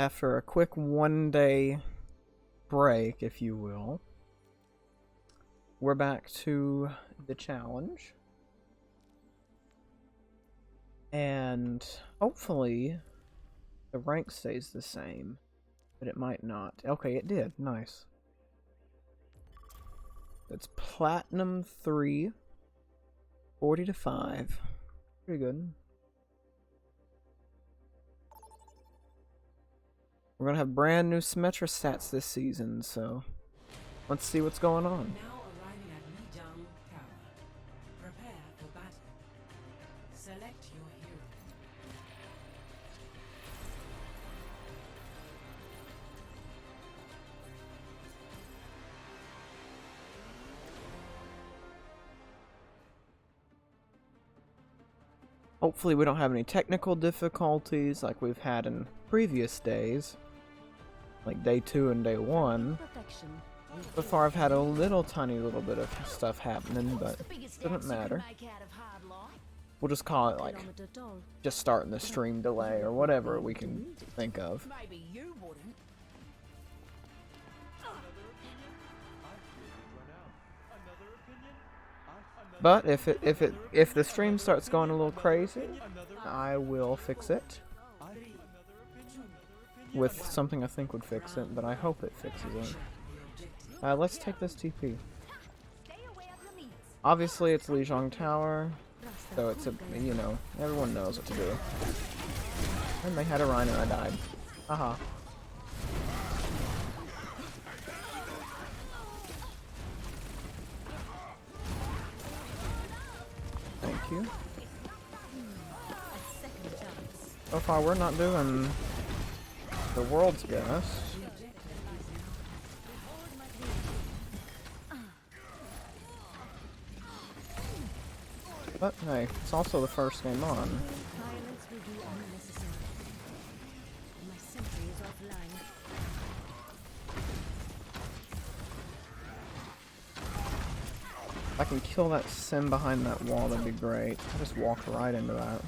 After a quick one-day break, if you will, we're back to the challenge. And hopefully the rank stays the same, but it might not. Okay, it did. Nice. It's Platinum 3, 40 to 5. Pretty good. We're gonna have brand new Symmetra stats this season, so let's see what's going on. Now arriving at Midang Tower. Prepare for battle. Select your hero. Hopefully we don't have any technical difficulties like we've had in previous days, like day 2 and day 1. So far I've had a tiny little bit of stuff happening, but it doesn't matter. We'll just call it like just starting the stream delay or whatever we can think of. Maybe you wouldn't. But if the stream starts going a little crazy, I will fix it with something I think would fix it, but I hope it fixes it. Let's take this TP. Obviously it's Lijiang Tower, so it's a, you know, everyone knows what to do. And they had a Rhino and I died. Haha. Thank you. So far we're not doing the world's best. But hey, it's also the first game on. If I can kill that sim behind that wall, that'd be great. I just walked right into that.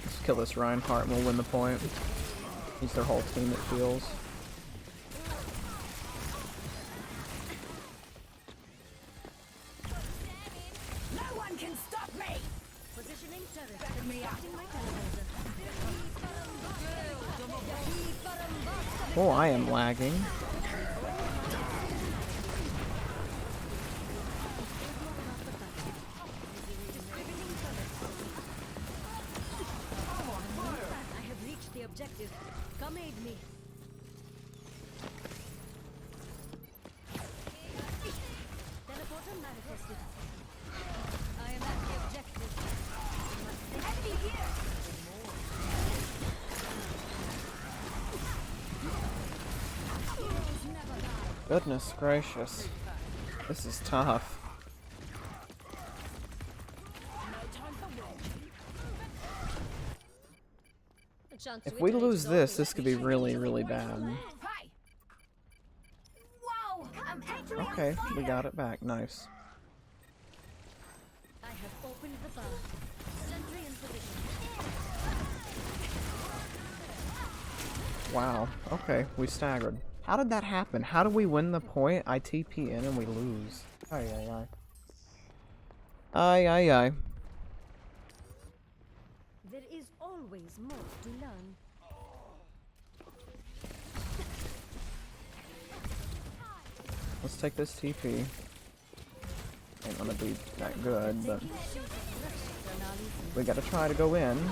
Let's kill this Reinhardt and we'll win the point. He's their whole team, it feels. No one can stop me. Positioning turret. Me up. Oh, I am lagging. I have reached the objective. Come aid me. Teleporter manifested. I am at the objective. Enemy here. Goodness gracious. This is tough. If we lose this, this could be really, really bad. Okay, we got it back. Nice. I have opened the bar. Sentry in position. Wow. Okay, we staggered. How did that happen? How do we win the point? I TP in and we lose. Ay, ay, ay. Ay, ay, ay. There is always more to learn. Let's take this TP. Ain't gonna be that good, but we gotta try to go in.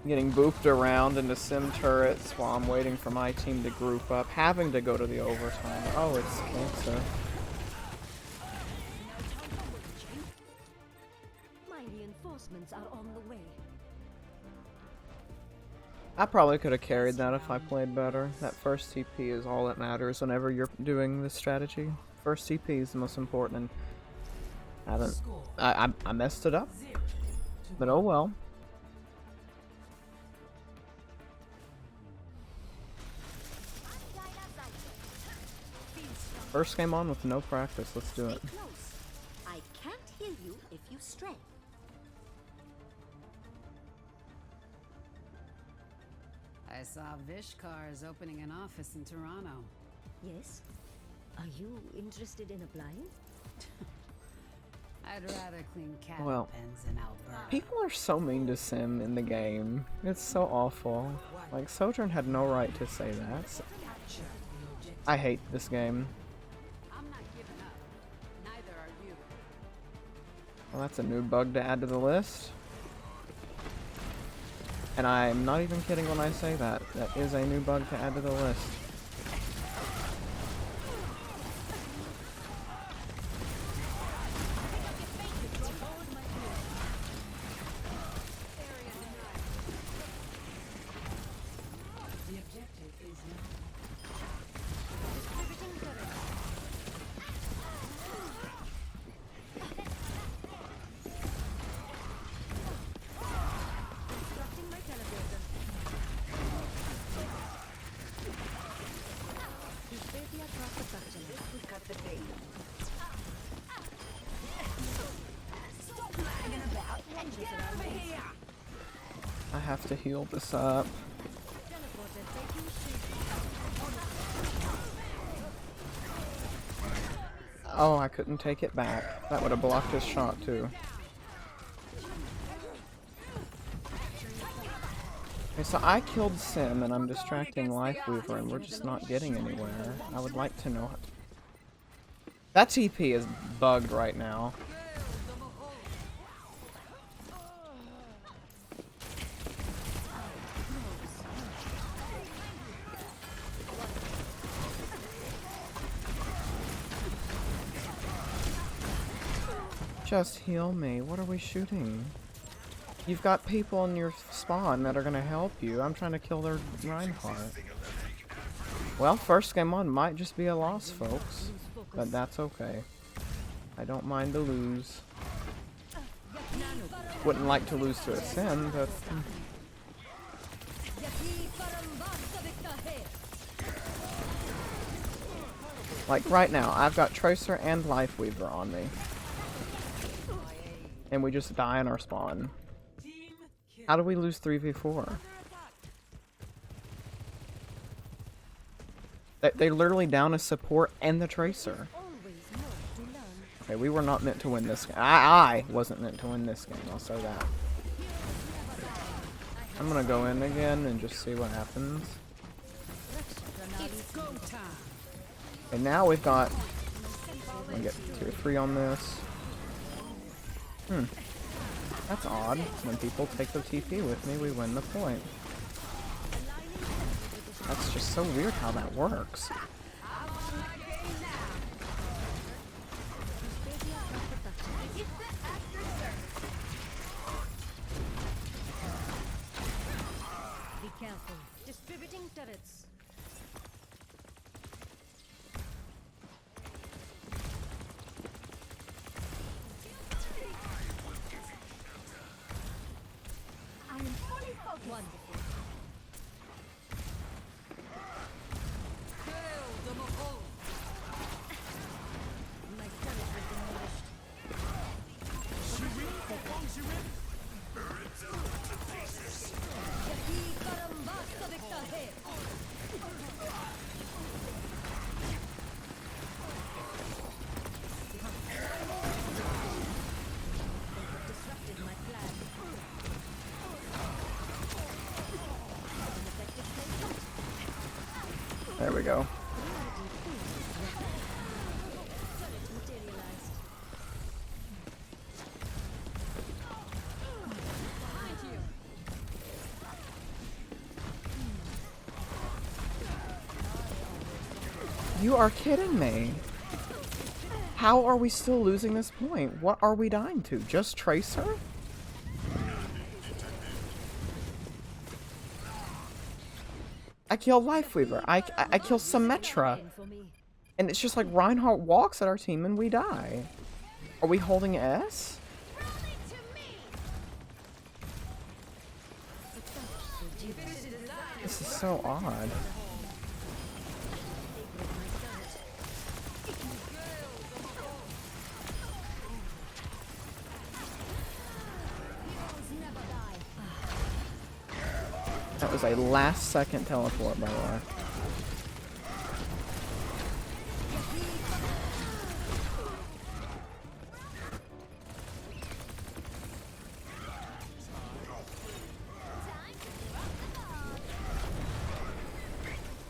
Getting booped around into sim turrets while I'm waiting for my team to group up, having to go to the overtime. Oh, it's cancer. My reinforcements are on the way. I probably could have carried that if I played better. That first TP is all that matters whenever you're doing this strategy. First TP is the most important, and I messed it up, but oh well. First game on with no practice. Let's do it. Stay close. I can't heal you if you stray. I saw Vishkar is opening an office in Toronto. Yes? Are you interested in applying? I'd rather clean cattle Well, pens in Alberta. People are so mean to Sim in the game. It's so awful. Like, Sojourn had no right to say that. I hate this game. I'm not giving up. Neither are you. Well, that's a new bug to add to the list. And I'm not even kidding when I say that. That is a new bug to add to the list. The objective is now. Constructing my teleporter. Dispedia cross-section. We cut the bait. Stop lagging about and get over here! I have to heal this up. Teleporter taking shape. Oh, I couldn't take it back. That would have blocked his shot too. Okay, so I killed Sim and I'm distracting Lifeweaver and we're just not getting anywhere. I would like to know. That TP is bugged right now. Just heal me. What are we shooting? You've got people in your spawn that are gonna help you. I'm trying to kill their Reinhardt. Well, first game on might just be a loss, folks. But that's okay. I don't mind to lose. Wouldn't like to lose to a Sim, but... Like right now, I've got Tracer and Lifeweaver on me. And we just die in our spawn. How do we lose 3v4? They literally down a support and the Tracer. Okay, we were not meant to win this game. I wasn't meant to win this game, I'll say that. I'm gonna go in again and just see what happens. It's go time. And now we've got... I'm gonna get tier 3 on this. That's odd. When people take the TP with me, we win the point. That's just so weird how that works. Be careful. Distributing turrets. I am fully focused. Wonderful. My turret has been demolished. Disrupted my plan. There we go. Turret materialized. You are kidding me. How are we still losing this point? What are we dying to? Just Tracer? I kill Lifeweaver. I kill Symmetra. For me. And it's just like Reinhardt walks at our team and we die. Are we holding S? This is so odd. was a last second teleport, by the way.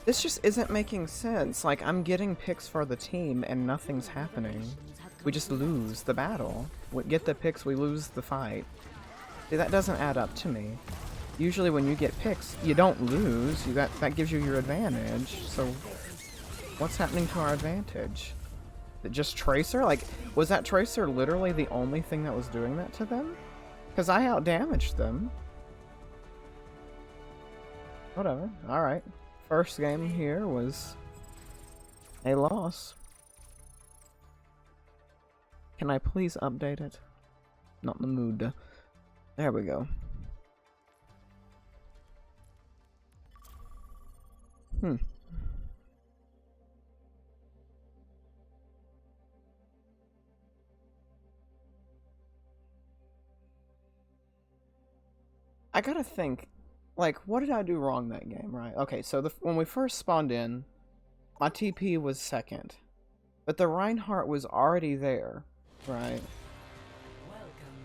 This just isn't making sense. Like, I'm getting picks for the team and nothing's happening. We just lose the battle. We get the picks, we lose the fight. See, that doesn't add up to me. Usually when you get picks, you don't lose. That gives you your advantage. So, what's happening to our advantage? Is it just Tracer? Like, was that Tracer literally the only thing that was doing that to them? Because I outdamaged them. Whatever. Alright. First game here was a loss. Can I please update it? Not in the mood. There we go. I gotta think. Like, what did I do wrong that game, right? Okay, so when we first spawned in, my TP was second. But the Reinhardt was already there, right?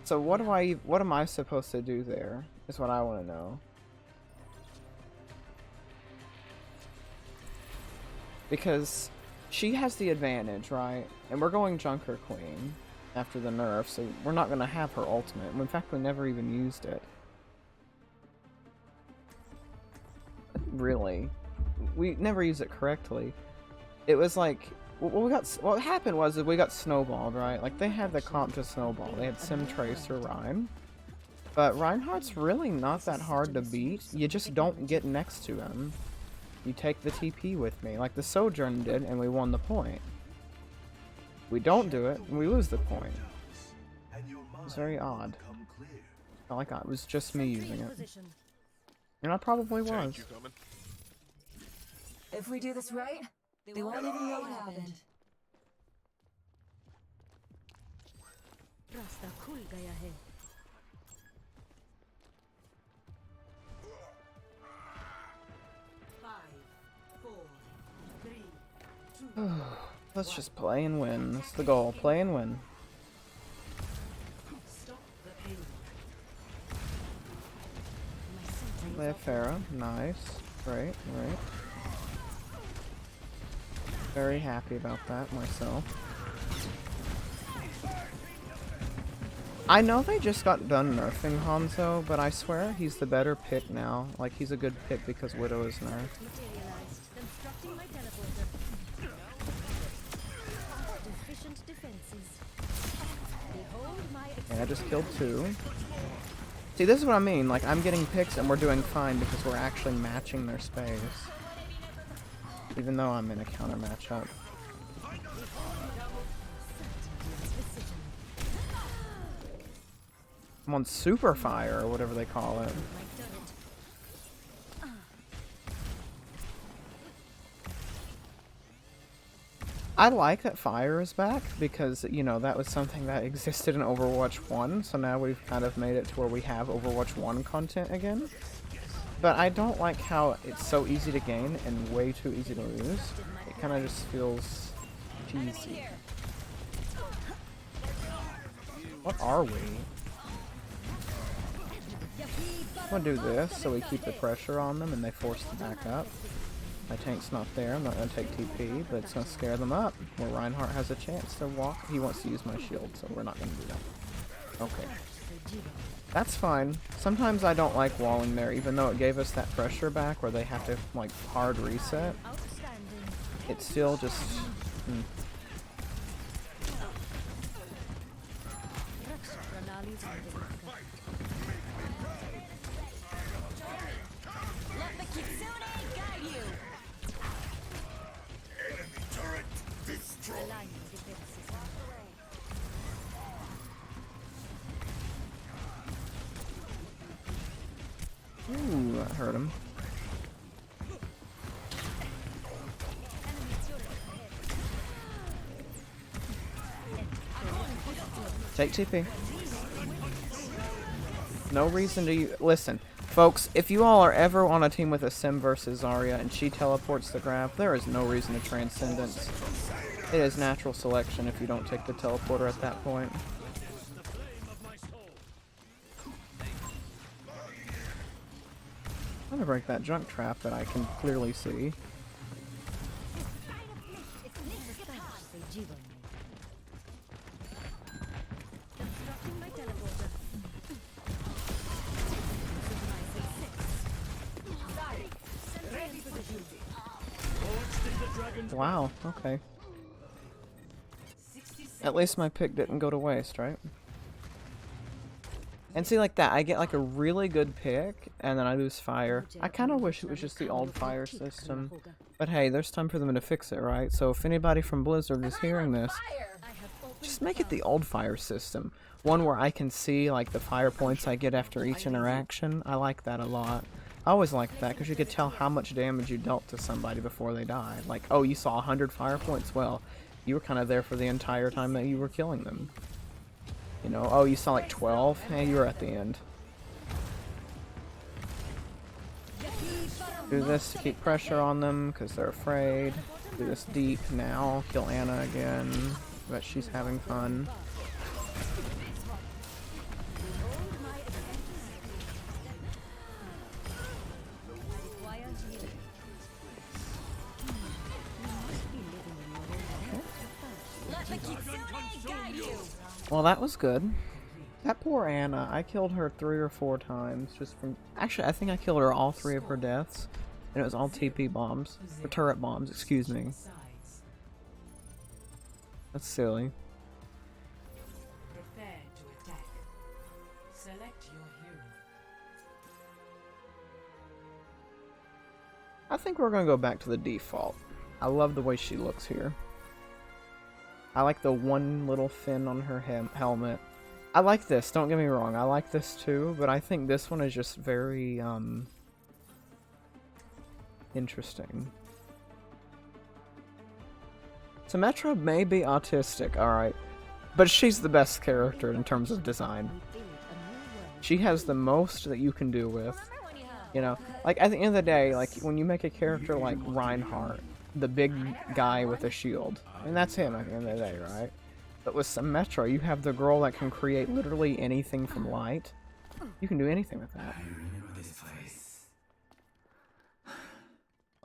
So what am I supposed to do there? Is what I want to know. Because she has the advantage, right? And we're going Junker Queen after the nerf, so we're not going to have her ultimate. In fact, we never even used it. Really, we never used it correctly. It was like what happened was that we got snowballed, right? Like, they had the comp to snowball. They had Symmetra Rein, but Reinhardt's really not that hard to beat. You just don't get next to him. You take the TP with me, like the Sojourn did, and we won the point. We don't do it, and we lose the point. It's very odd. I like it was just me using it. And I probably was. If we do this right, they won't even know what happened. Let's just play and win. That's the goal. Play and win. Play a Pharah. Nice. Great, great. Very happy about that myself. I know they just got done nerfing Hanzo, but I swear he's the better pick now. Like, he's a good pick because Widow is nerfed. Okay, I just killed 2. See, this is what I mean. Like, I'm getting picks and we're doing fine because we're actually matching their space. Even though I'm in a counter matchup. I'm on Super Fire, or whatever they call it. I like that Fire is back, because, you know, that was something that existed in Overwatch 1, so now we've kind of made it to where we have Overwatch 1 content again. But I don't like how it's so easy to gain and way too easy to lose. It kind of just feels cheesy. What are we? I'm gonna do this so we keep the pressure on them and they force them back up. My tank's not there, I'm not gonna take TP, but it's gonna scare them up. Where Reinhardt has a chance to walk. He wants to use my shield, so we're not gonna do that. Okay. That's fine. Sometimes I don't like walling there, even though it gave us that pressure back where they have to, like, hard reset. It's still just... Ooh, that hurt him. Take TP. No reason to listen. Folks, if you all are ever on a team with a Sim versus Zarya and she teleports the grab, there is no reason to Transcendence. It is natural selection if you don't take the teleporter at that point. I'm gonna break that junk trap that I can clearly see. Wow, okay. At least my pick didn't go to waste, right? And see, like that, I get like a really good pick, and then I lose fire. I kind of wish it was just the old fire system. But hey, there's time for them to fix it, right? So if anybody from Blizzard is hearing this, just make it the old fire system. One where I can see like the fire points I get after each interaction. I like that a lot. I always liked that because you could tell how much damage you dealt to somebody before they died. Like, oh, you saw 100 fire points? Well, you were kind of there for the entire time that you were killing them. You know, oh, you saw like 12? Hey, you were at the end. Do this to keep pressure on them because they're afraid. Do this deep now. Kill Anna again. But she's having fun. Well, that was good. That poor Anna, I killed her 3 or 4 times just from... Actually, I think I killed her all 3 of her deaths. And it was all TP bombs. Or turret bombs, excuse me. That's silly. Prepare to attack. Select your hero. I think we're gonna go back to the default. I love the way she looks here. I like the one little fin on her helmet. I like this, don't get me wrong, I like this too, but I think this one is just very, interesting. Symmetra may be autistic, alright, but she's the best character in terms of design. She has the most that you can do with, you know, like at the end of the day, like when you make a character like Reinhardt, the big guy with a shield, and that's him at the end of the day, right? But with Symmetra, you have the girl that can create literally anything from light. You can do anything with that.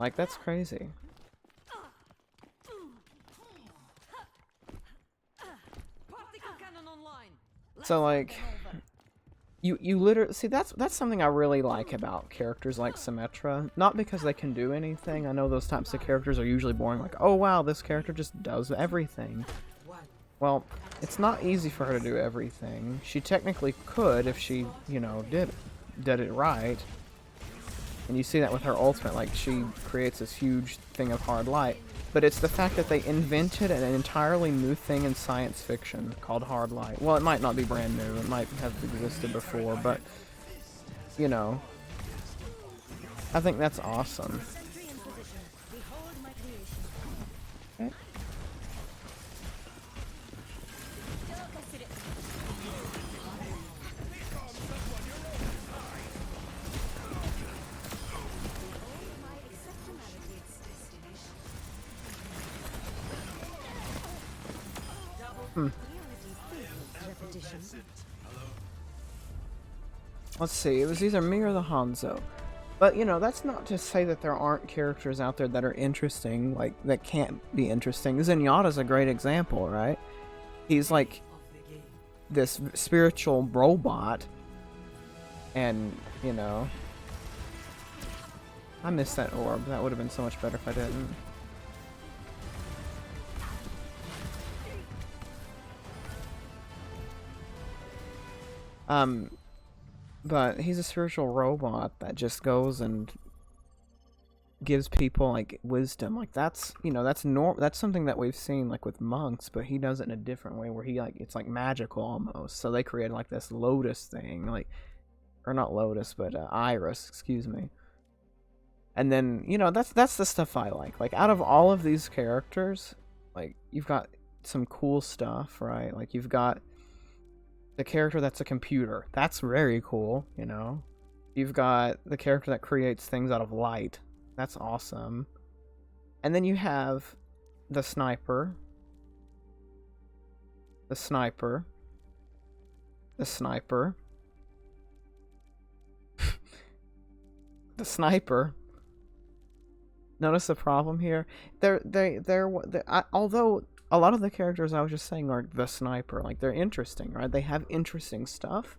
Like, that's crazy. So, like, you literally see that's something I really like about characters like Symmetra. Not because they can do anything. I know those types of characters are usually boring. Like, oh wow, this character just does everything. Well, it's not easy for her to do everything. She technically could if she, you know, did it right. And you see that with her ultimate, like she creates this huge thing of hard light. But it's the fact that they invented an entirely new thing in science fiction called hard light. Well, it might not be brand new, it might have existed before, but, you know, I think that's awesome. Okay. Let's see, it was either me or the Hanzo. But, you know, that's not to say that there aren't characters out there that are interesting, like, that can't be interesting. Zenyatta's a great example, right? He's like this spiritual robot, and, you know, I missed that orb. That would have been so much better if I didn't. But he's a spiritual robot that just goes and gives people like wisdom. Like that's, you know, that's something that we've seen like with monks, but he does it in a different way where he like it's like magical almost. So they created like this lotus thing, like, or not lotus, but iris, excuse me. And then, you know, that's the stuff I like. Like out of all of these characters, like you've got some cool stuff, right? Like you've got the character that's a computer. That's very cool, you know. You've got the character that creates things out of light. That's awesome. And then you have the sniper. The sniper. The sniper. The sniper. Notice the problem here? Although a lot of the characters I was just saying are the sniper, like they're interesting, right? They have interesting stuff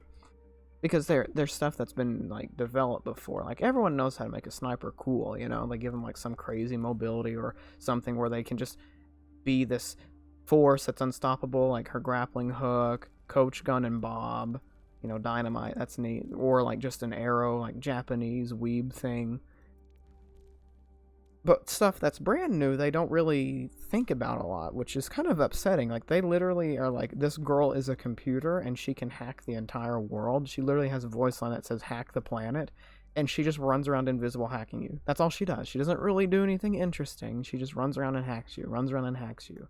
because they're stuff that's been like developed before. Like everyone knows how to make a sniper cool, you know? They give them like some crazy mobility or something where they can just be this force that's unstoppable, like her grappling hook, coach gun and bob, you know, dynamite, that's neat. Or like just an arrow, like Japanese weeb thing. But stuff that's brand new, they don't really think about a lot, which is kind of upsetting. Like, they literally are like, this girl is a computer, and she can hack the entire world. She literally has a voice line that says, hack the planet, and she just runs around invisible hacking you. That's all she does. She doesn't really do anything interesting. She just runs around and hacks you, runs around and hacks you.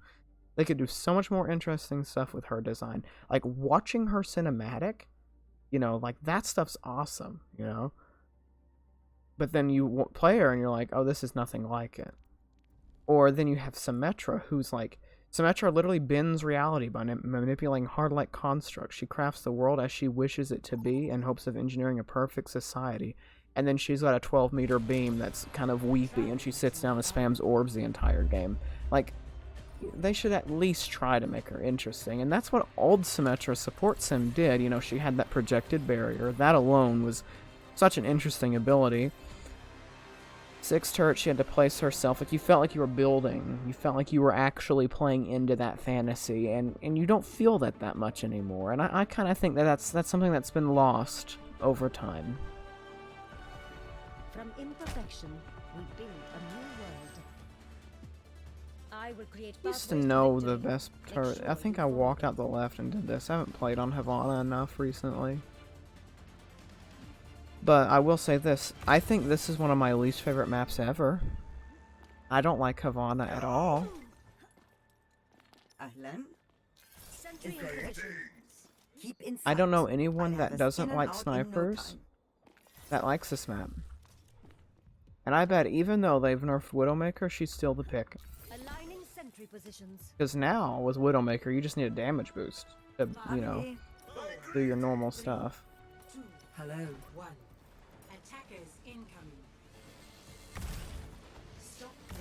They could do so much more interesting stuff with her design. Like, watching her cinematic, you know, like, that stuff's awesome, you know? But then you play her and you're like, oh, this is nothing like it. Or then you have Symmetra, who's like, Symmetra literally bends reality by manipulating hard-like constructs. She crafts the world as she wishes it to be in hopes of engineering a perfect society. And then she's got a 12-meter beam that's kind of weepy, and she sits down and spams orbs the entire game. Like, they should at least try to make her interesting. And that's what old Symmetra Support Sim did. You know, she had that projected barrier. That alone was such an interesting ability. 6 turrets, she had to place herself. Like, you felt like you were building. You felt like you were actually playing into that fantasy, and you don't feel that much anymore. And I kind of think that's something that's been lost over time. From imperfection, we build a new world. I will create I used to pathways know the victory. best Make turret. sure I think you I follow walked them. out the left and did this. I haven't played on Havana enough recently. But I will say this, I think this is one of my least favorite maps ever. I don't like Havana at all. Ahlan. Sentry in position. Keep in I don't know sight. anyone I'll that have us doesn't in and like out in no snipers time. that likes this map. And I bet even though they've nerfed Widowmaker, she's still the pick. Aligning sentry positions. Because now, with Widowmaker, you just need a damage boost to, you know, Bye. do your normal stuff. 2, Hello. 1. Attackers incoming. Stop the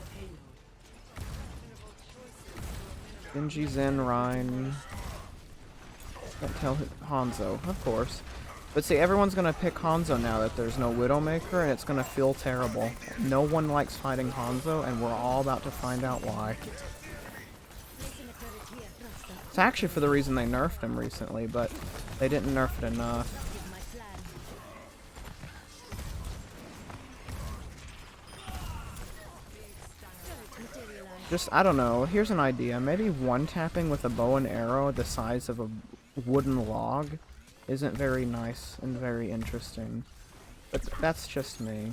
payload. Genji, Zen, Rhine. Can't tell who, Hanzo, of course. But see, everyone's gonna pick Hanzo now that there's no Widowmaker, and it's gonna feel terrible. No one likes fighting Hanzo, and we're all about to find out why. Placing a turret here. Thrust up. It's actually for the reason they nerfed him recently, but they didn't nerf it enough. Is my plan. Turret materialized. Just, I don't know, here's an idea. Maybe one-tapping with a bow and arrow the size of a wooden log isn't very nice and very interesting. But that's just me.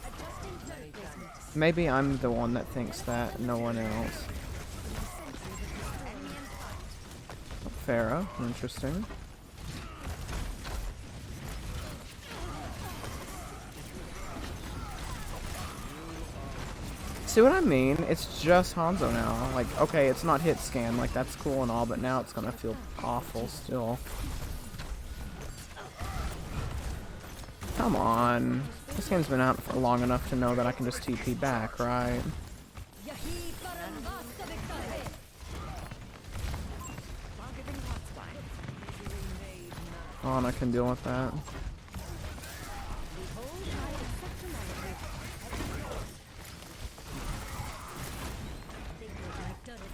Adjusting turret placement. Maybe I'm the one that thinks that, no one else. Pharaoh, interesting. See what I mean? It's just Hanzo now. Like, okay, it's not hit scan, like that's cool and all, but now it's gonna feel awful still. Come on. This game's been out for long enough to know that I can just TP back, right? Yahi param vasta victory. Ana can deal with that. Behold my exceptionality. Think of my turret.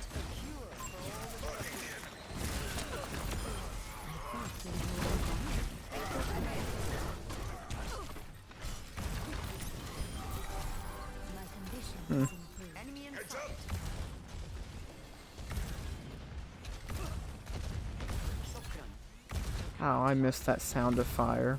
My condition is improved. Enemy in sight. Oh, I missed that sound of fire.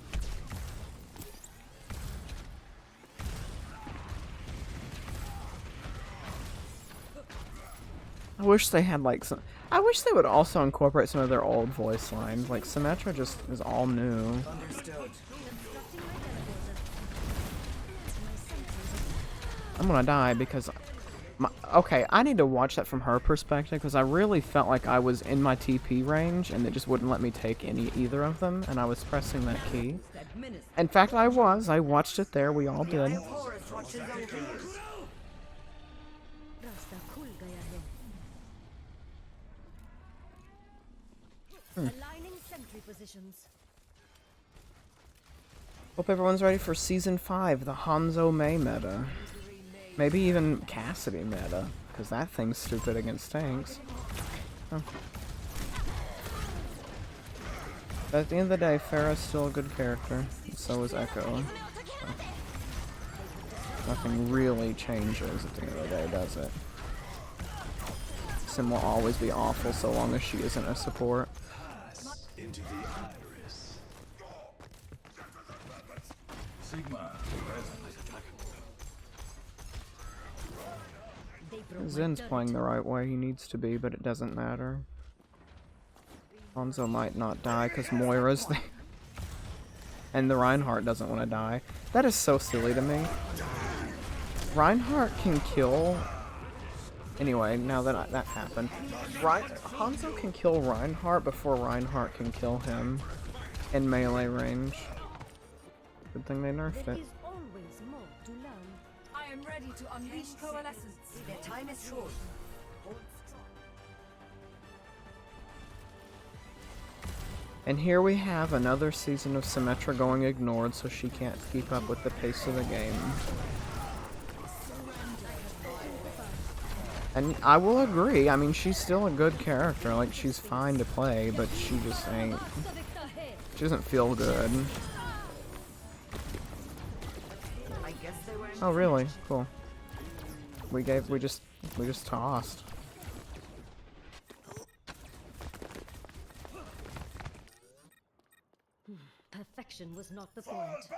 I wish they had like some. I wish they would also incorporate some of their old voice lines. Like Symmetra just is all new. I'm gonna die because. Okay, I need to watch that from her perspective because I really felt like I was in my TP range and it just wouldn't let me take either of them, and I was pressing that key. In fact, I was. I watched it there. We all did. Aligning sentry positions. Hope everyone's ready for Season 5, the Hanzo Mei meta. Maybe even Cassidy meta, because that thing's stupid against tanks. Oh. But at the end of the day, Pharah's still a good character, and so is Echo. So nothing really changes at the end of the day, does it? Sim will always be awful so long as she isn't a support. Into the iris. Sigma. Zen's playing the right way he needs to be, but it doesn't matter. Hanzo might not die because Moira's there. And the Reinhardt doesn't want to die. That is so silly to me. Reinhardt can kill... Anyway, now that that happened. Hanzo can kill Reinhardt before Reinhardt can kill him in melee range. Good thing they nerfed There it. is always more to learn. I am ready to unleash coalescence. Their time is short. And here we have another season of Symmetra going ignored so she can't keep up with the pace of the game. And I will agree, I mean, she's still a good character, like, she's fine to play, but she just ain't... She doesn't feel good. Oh, really? Cool. We just tossed. Perfection was not the point.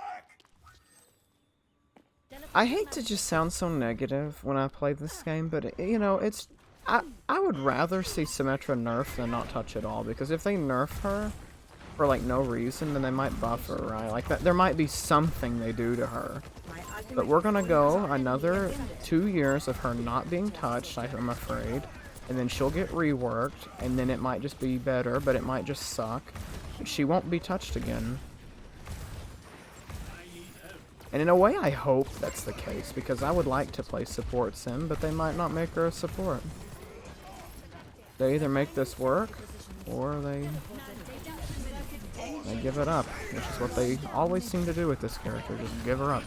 I hate to just sound so negative when I play this game, but you know, it's I would rather see Symmetra nerfed than not touch at all, because if they nerf her for like no reason, then they might buff her, right? Like that, there might be something they do to her. But we're gonna go another 2 years of her not being touched, I'm afraid, and then she'll get reworked, and then it might just be better, but it might just suck. She won't be touched again. And in a way, I hope that's the case, because I would like to play support sim, but they might not make her a support. They either make this work, or they give it up, which is what they always seem to do with this character, just give her up.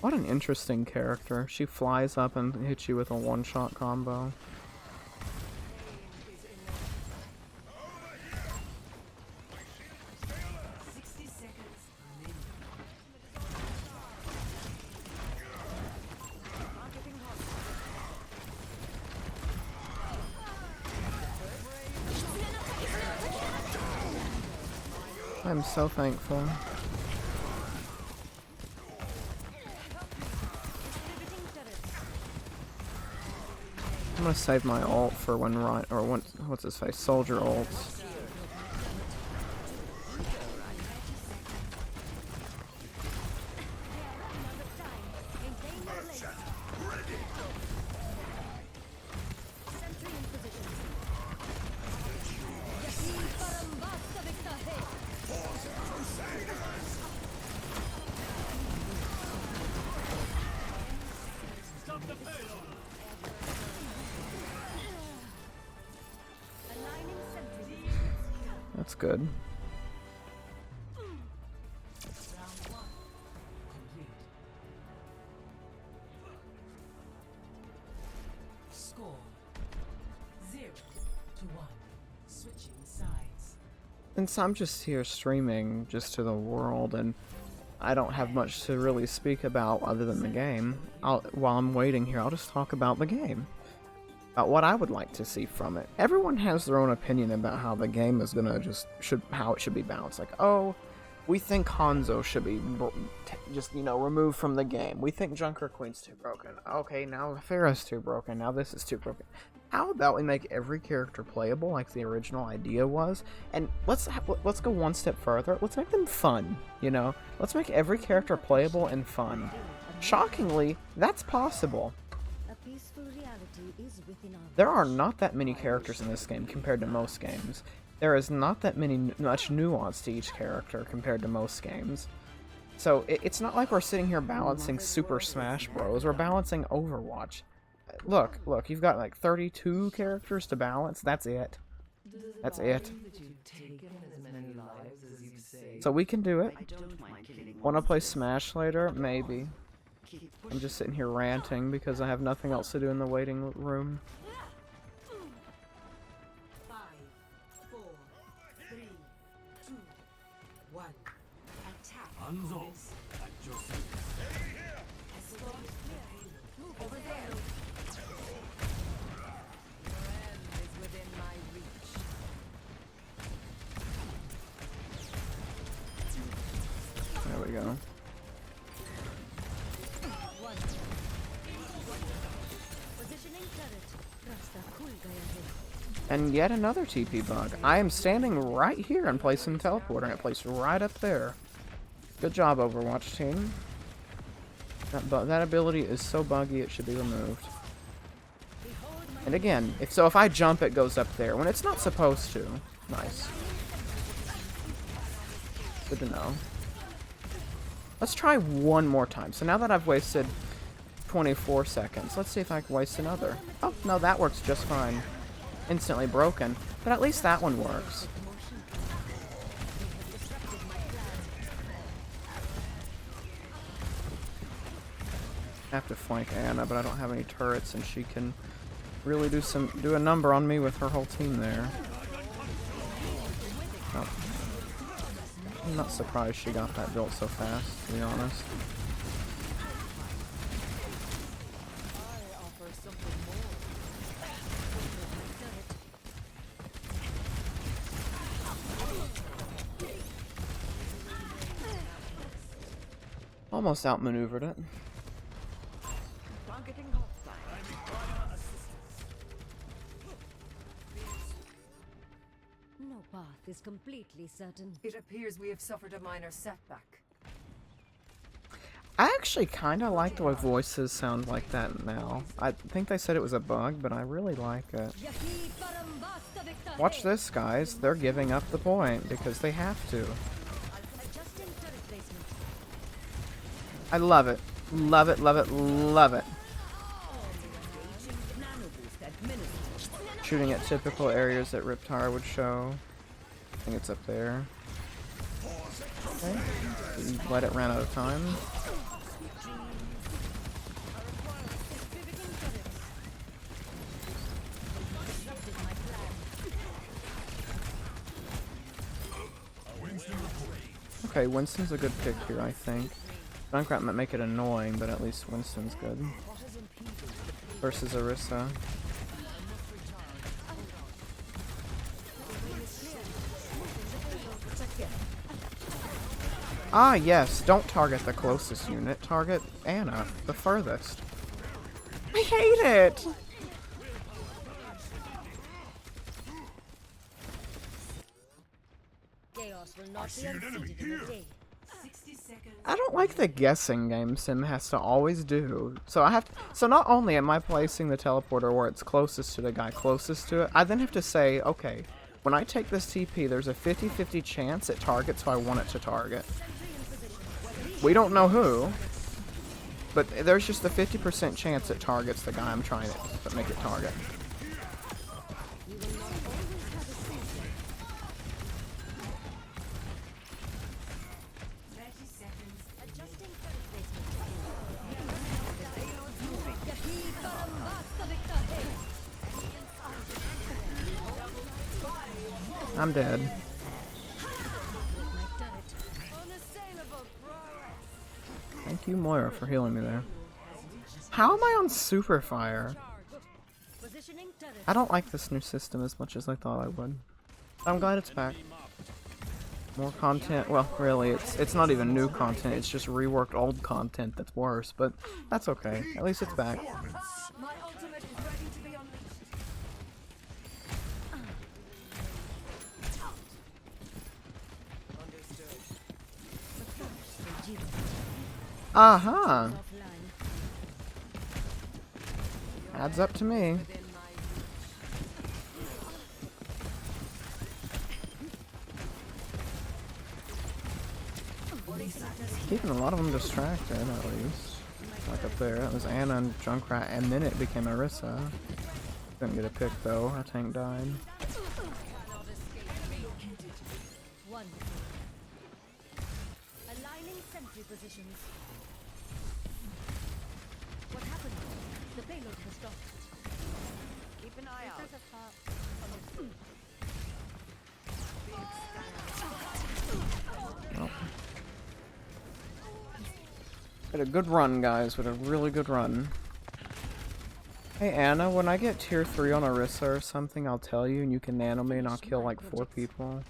What an interesting character. She flies up and hits you with a one-shot combo. I'm so thankful. I'm gonna save my ult for when what's his face? Soldier ults. That's good. Score 0-1. Switching sides. Since I'm just here streaming just to the world, and I don't have much to really speak about other than the game. While I'm waiting here, I'll just talk about the game. About what I would like to see from it. Everyone has their own opinion about how the game is gonna how it should be balanced. Like, oh, we think Hanzo should be just, you know, removed from the game. We think Junker Queen's too broken. Okay, now Farah's too broken. Now this is too broken. How about we make every character playable like the original idea was? And let's go one step further. Let's make them fun, you know? Let's make every character playable and fun. Shockingly, that's possible. A peaceful reality is within our There are not that many characters in this game compared to most games. There is not that much nuance to each character compared to most games. So it's not like we're sitting here balancing Super Smash Bros. We're balancing Overwatch. Look, you've got like 32 characters to balance. That's it. That's it. So we can do it. Wanna play Smash later? Maybe. I'm just sitting here ranting because I have nothing else to do in the waiting room. 5, 4, 3, 2, 1. Attack. Hanzo, at your service. Escort the payload. Over there. There we go. positioning turret. Rasta cool guy ahead. And yet another TP bug. I am standing right here and placing teleporter, and it placed right up there. Good job, Overwatch team. That ability is so buggy it should be removed. And again, if I jump, it goes up there when it's not supposed to. Nice. Good to know. Let's try one more time. So now that I've wasted 24 seconds, let's see if I can waste another. Oh, no, that works just fine. Instantly broken, but at least that one works. I have to flank Anna, but I don't have any turrets, and she can really do a number on me with her whole team there. Oh. I'm not surprised she got that built so fast, to be honest. Almost outmaneuvered it. No path is completely certain. It appears we have suffered a minor setback. I actually kind of like the way voices sound like that now. I think they said it was a bug, but I really like it. Watch this, guys. They're giving up the point because they have to. Adjusting turret placement. I love it. Love it, love it, love it. Shooting at typical areas that Riptire would show. I think it's up there. Okay. Let it run out of time. Okay, Winston's a good pick here, I think. Junkrat might make it annoying, but at least Winston's good. Versus Orisa. Ah, yes, don't target the closest unit. Target Anna, the furthest. I hate it! Chaos will not be unseated in a day. 60 seconds. I don't like the guessing game Sim has to always do. So not only am I placing the teleporter where it's closest to the guy closest to it, I then have to say, okay, when I take this TP, there's a 50-50 chance it targets who I want it to target. We don't know who, but there's just a 50% chance it targets the guy I'm trying to make it target. You will not always have a sensor. 30 seconds. Adjusting turret placement. I'm dead. My turret. Unassailable, bro. you, Moira, for healing me there. How am I on super fire? Positioning turret. I don't like this new system as much as I thought I would. I'm glad it's back. More content. Well, really, it's not even new content. It's just reworked old content that's worse. But that's okay. At least it's back. My ultimate is ready to be unleashed. Aha! Offline. Adds up to me. Keeping a lot of them distracted, at least. Like up there, that was Anna and Junkrat, and then it became Orisa. Didn't get a pick though, our tank died. Wonderful. Aligning sentry positions. What happened? The payload was stopped. Keep an eye out. There's a far. Oh. We had a good run, guys. We had a really good run. Hey Anna, when I get tier 3 on Orisa or something, I'll tell you and you can nano me and I'll kill like 4 people.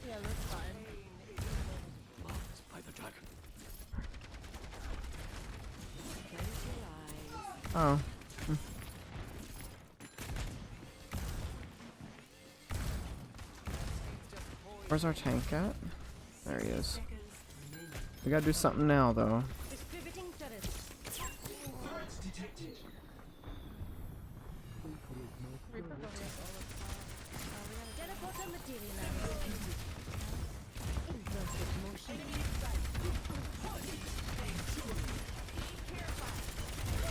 Yeah, that's fine. Marked by the dragon. Oh. Where's our tank at? There he is. We gotta do something now, though. Distributing turrets. Teleporter materialized. Inverted motion.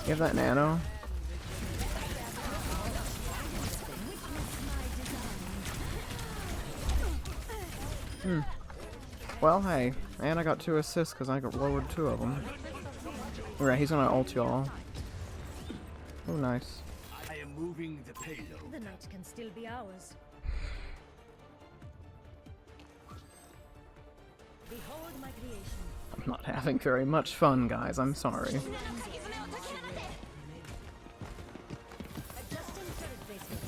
You have that nano? Well, hey. And I got 2 assists because I got lowered 2 of them. Alright, he's gonna ult y'all. Oh, nice. I am moving the payload. The night can still be ours. Behold my creation. I'm not having very much fun, guys. I'm sorry. Adjusting turret placement.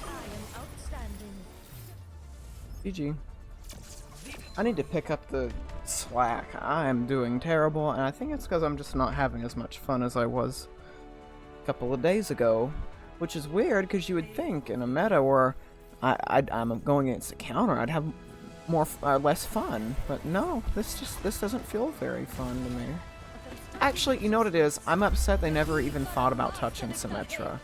I am outstanding. GG. I need to pick up the slack. I am doing terrible, and I think it's because I'm just not having as much fun as I was a couple of days ago. Which is weird, because you would think in a meta where I'm going against a counter, I'd have more less fun. But no, this doesn't feel very fun to me. Actually, you know what it is? I'm upset they never even thought about touching Symmetra.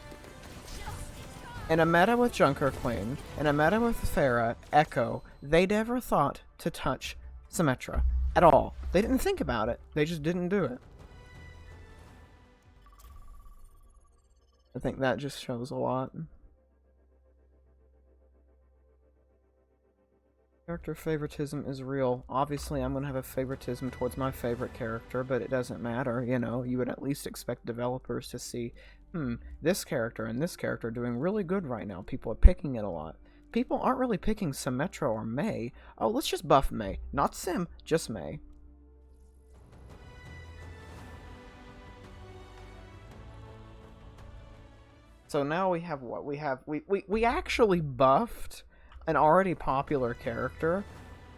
In a meta with Junker Queen, in a meta with Pharah, Echo, they never thought to touch Symmetra at all. They didn't think about it. They just didn't do it. I think that just shows a lot. Character favoritism is real. Obviously, I'm going to have a favoritism towards my favorite character, but it doesn't matter, you know. You would at least expect developers to see, this character and this character are doing really good right now. People are picking it a lot. People aren't really picking Symmetra or Mei. Oh, let's just buff Mei. Not Sim, just Mei. So now we have what? We actually buffed an already popular character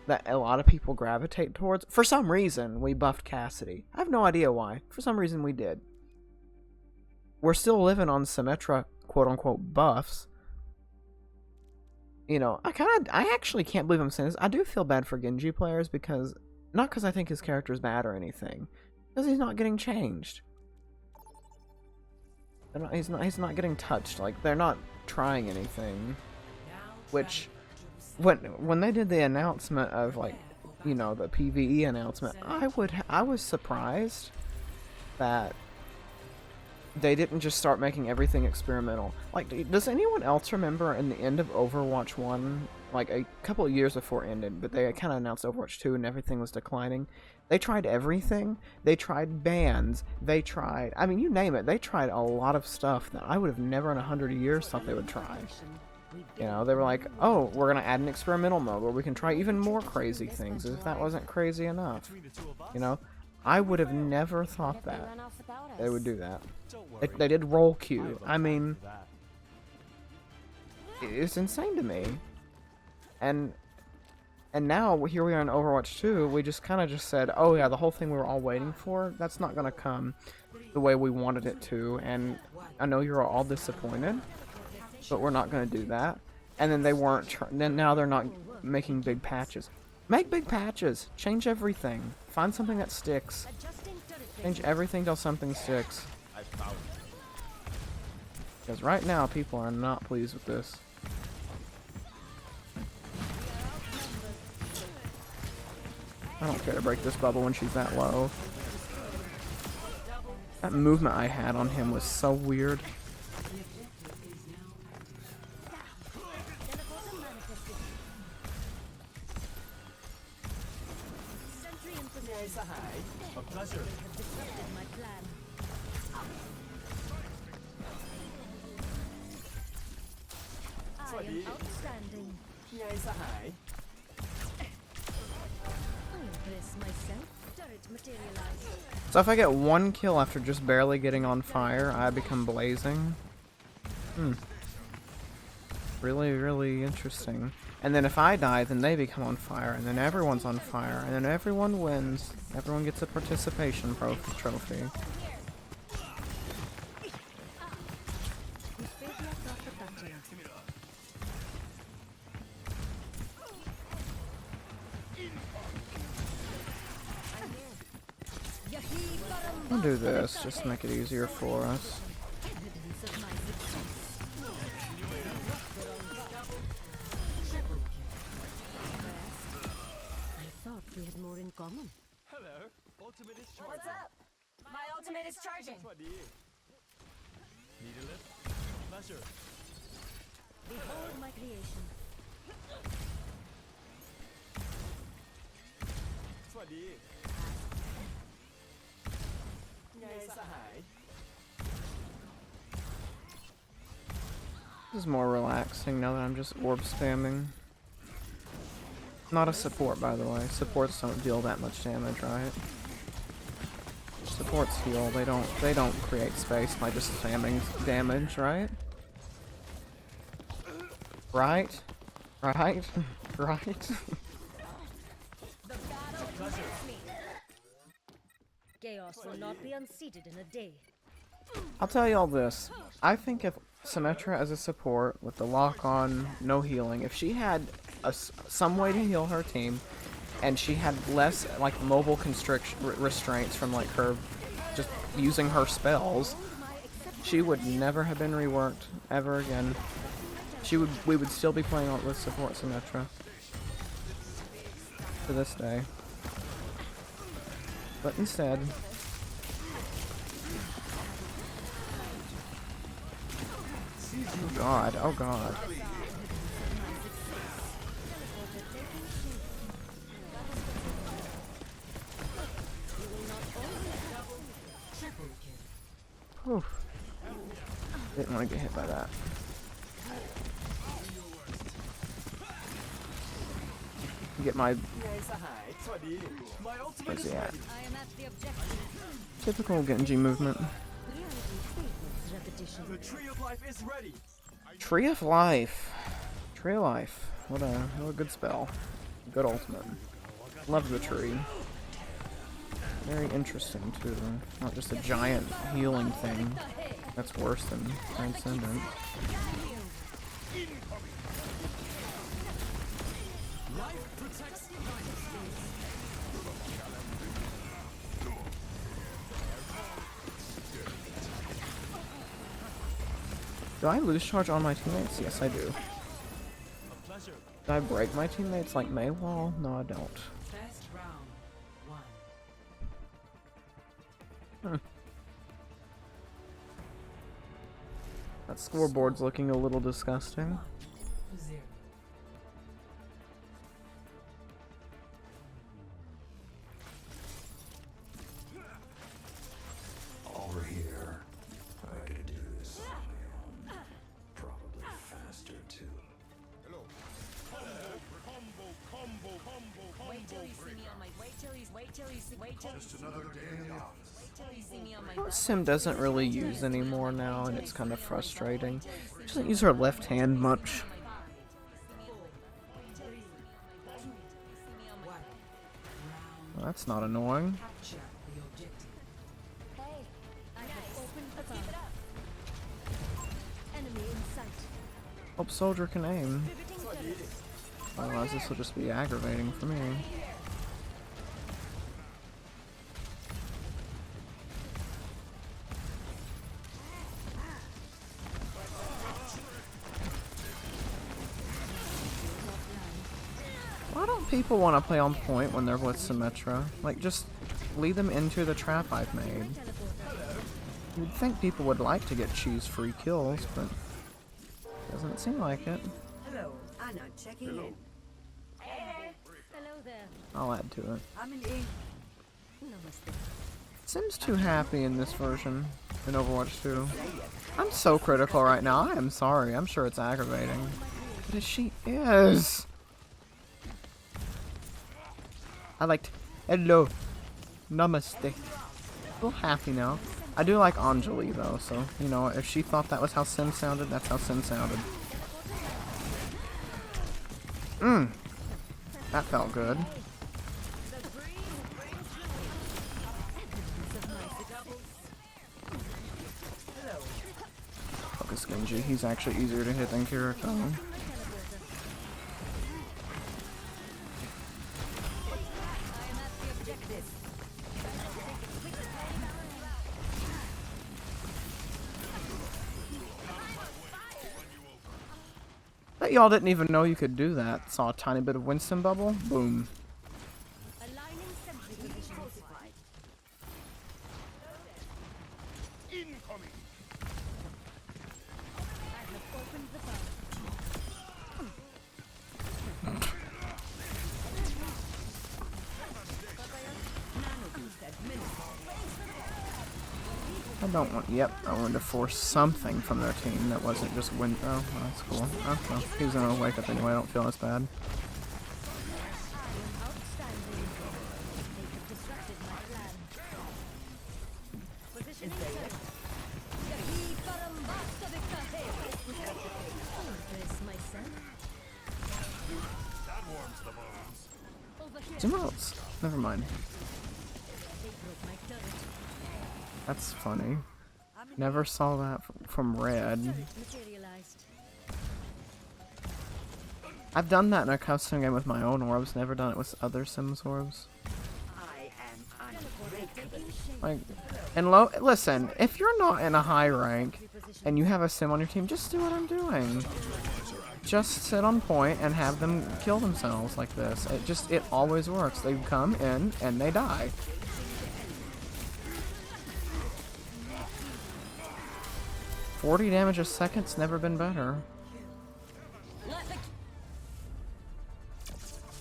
that a lot of people gravitate towards. For some reason, we buffed Cassidy. I have no idea why. For some reason, we did. We're still living on Symmetra, quote-unquote, buffs. You know, I actually can't believe I'm saying this. I do feel bad for Genji players because, not because I think his character is bad or anything, because he's not getting changed. He's not getting touched. Like, they're not trying anything. Which, when they did the announcement of, like, you know, the PvE announcement, I was surprised that they didn't just start making everything experimental. Like, does anyone else remember in the end of Overwatch 1 like a couple of years before it ended, but they kind of announced Overwatch 2 and everything was declining. They tried everything. They tried bans. They tried, I mean, you name it. They tried a lot of stuff that I would have never in 100 years thought they would try. You know, they were like, oh, we're going to add an experimental mode where we can try even more crazy things as if that wasn't crazy enough. You know, I would have never thought that they would do that. They did roll queue. I mean, it's insane to me. And now, here we are in Overwatch 2, we just kind of just said, oh yeah, the whole thing we were all waiting for, that's not going to come the way we wanted it to, and I know you're all disappointed, but we're not going to do that. And then they weren't, then now they're not making big patches. Make big patches! Change everything. Find something that sticks. Change everything till something sticks. Because right now, people are not pleased with this. I don't care to break this bubble when she's that low. That movement I had on him was so weird. A pleasure. I am outstanding. So if I get one kill after just barely getting on fire, I become blazing. Really, really interesting. And then if I die, then they become on fire, and then everyone's on fire, and then everyone wins. Everyone gets a participation trophy. We'll do this, just to make it easier for us. We had more in common. Hello. Ultimate is charging. What's up? My ultimate is charging. Need a lift? Pleasure. Behold my creation. This is more relaxing now that I'm just orb spamming. Not a support, by the way. Supports don't deal that much damage, right? Supports heal. They don't create space by just spamming damage, right? Right? Right? Right? Chaos will not be unseated in a day. I'll tell you all this. I think if Symmetra as a support with the lock-on, no healing, if she had some way to heal her team, and she had less like mobile restraints from like her just using her spells, she would never have been reworked ever again. We would still be playing with support Symmetra to this day. But instead, oh god, oh god. Whew. Didn't want to get hit by that. Get my... Where's he at? Typical Genji movement. The tree of life is ready. Tree of Life. Tree of Life. What a good spell. Good ultimate. Love the tree. Very interesting too. Not just a giant healing thing. That's worse than Transcendent. Do I lose charge on my teammates? Yes, I do. Do I break my teammates like Maywall? No, I don't. First round, 1. That scoreboard's looking a little disgusting. 0. What Sim doesn't really use anymore now, and it's kind of frustrating. She doesn't use her left hand much. Well, that's not annoying. Capture the objective. Hey, I have opened the bomb. Enemy in sight. Hope Soldier can aim. Riveting turret. Otherwise this will just be aggravating for me. Why don't people want to play on point when they're with Symmetra? Like, just lead them into the trap I've made. You'd think people would like to get cheese-free kills, but doesn't seem like it. Hello, Anna checking in. Hello there. I'll add to it. I'm in. Namaste. Sim's too happy in this version, in Overwatch 2. I'm so critical right now, I am sorry, I'm sure it's aggravating. But she is! I liked, hello, namaste. A little happy now. I do like Anjali though, so, you know, if she thought that was how Sim sounded, that's how Sim sounded. That felt good. Focus Genji, he's actually easier to hit than Kirito. Bet y'all didn't even know you could do that. Saw a tiny bit of Winston bubble, boom. Aligning sentry positions. I have opened the bomb. I don't want, yep, I wanted to force something from their team that wasn't just win. Oh, well, that's cool. Oh, well, he's gonna wake up anyway, I don't feel as bad. Outstanding. They have disrupted my plan. Positioning turret. This, my son. Over here. Zoom out. Never mind. They broke my turret. That's funny. Never saw that from Red. Materialized. I've done that in a custom game with my own orbs, never done it with other Sims orbs. I am unbreakable. Like, and listen, if you're not in a high rank and you have a Sim on your team, just do what I'm doing. Just sit on point and have them kill themselves like this. It always works. They come in and they die. 40 damage a second's never been better.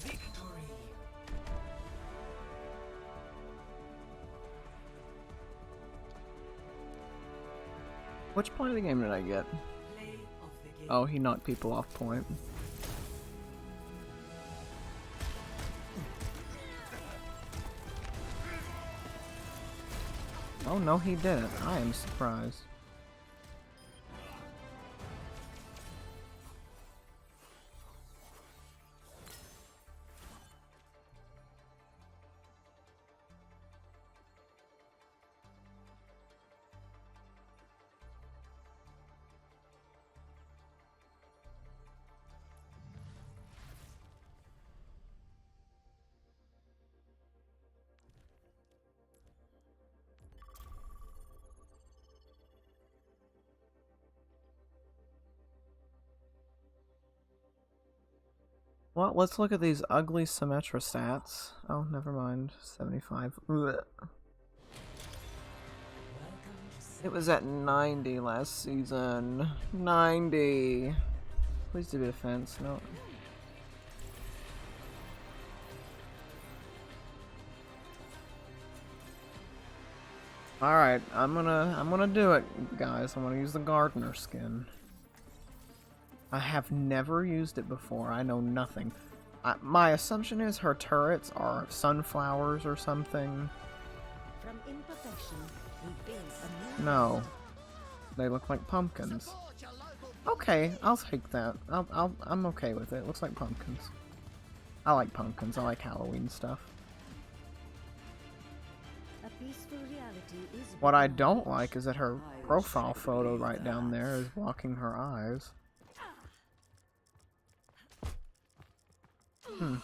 Victory. Which point of the game did I get? Play of the game. Oh, he knocked people off point. Oh no, he didn't. I am surprised. Well, let's look at these ugly Symmetra stats. Oh, never mind. 75. Ugh. It was at 90 last season. 90. Please do defense. No. Alright, I'm gonna do it, guys. I'm gonna use the gardener skin. I have never used it before. I know nothing. My assumption is her turrets are sunflowers or something. From imperfection, we build a new No. world. They look like pumpkins. Okay, I'll take that. I'm okay with it. It looks like pumpkins. I like pumpkins. I like Halloween stuff. A peaceful reality is What I within don't our like is that her profile photo right down there is blocking her eyes. Am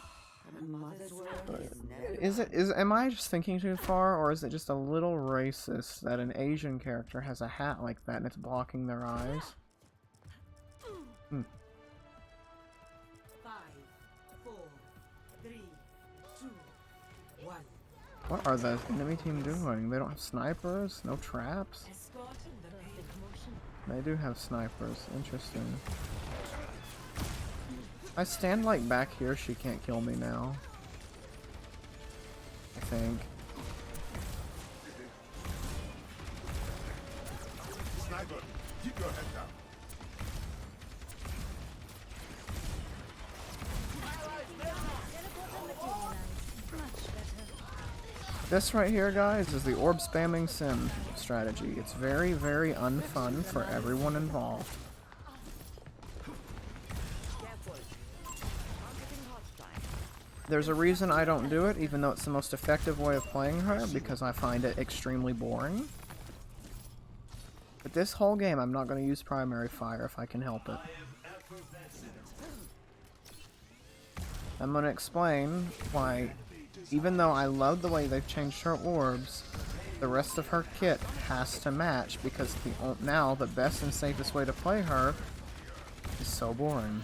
I just thinking too far, or is it just a little racist that an Asian character has a hat like that and it's blocking their eyes? 5, 4, 3, 2, 1. What are the enemy team doing? They don't have snipers? No traps? Escort the perfect motion. They do have snipers. Interesting. I stand like back here, she can't kill me now. I think. Sniper, keep your head down. This right here, guys, is the orb spamming sim strategy. It's very, very unfun for everyone involved. There's a reason I don't do it, even though it's the most effective way of playing her, because I find it extremely boring. But this whole game, I'm not going to use primary fire if I can help it. I'm going to explain why, even though I love the way they've changed her orbs, the rest of her kit has to match, because now the best and safest way to play her is so boring.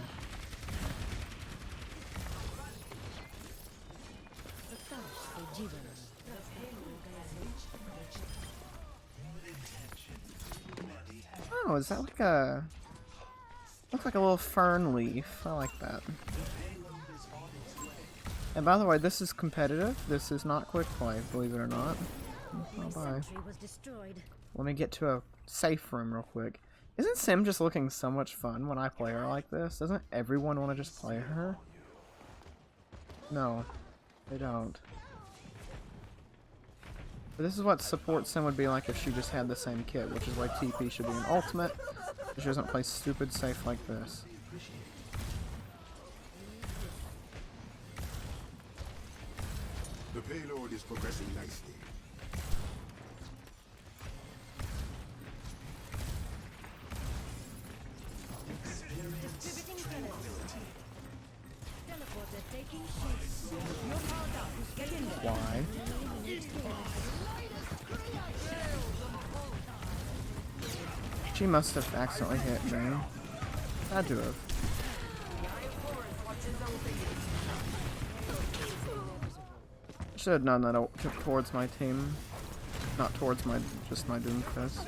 Oh, is that like a... looks like a little fern leaf. I like that. And by the way, this is competitive. This is not quick play, believe it or not. Oh, bye. Was destroyed. Let me get to a safe room real quick. Isn't Sim just looking so much fun when I play her like this? Doesn't everyone want to just play her? No, they don't. But this is what support Sim would be like if she just had the same kit, which is why TP should be an ultimate. She doesn't play stupid safe like this. The payload is progressing nicely. Distributing pellets. Teleporter taking shape. You're powered up. Get in there. Why? She must have accidentally hit me. Had to have. Should have done that towards my team, not towards just my Doomfist.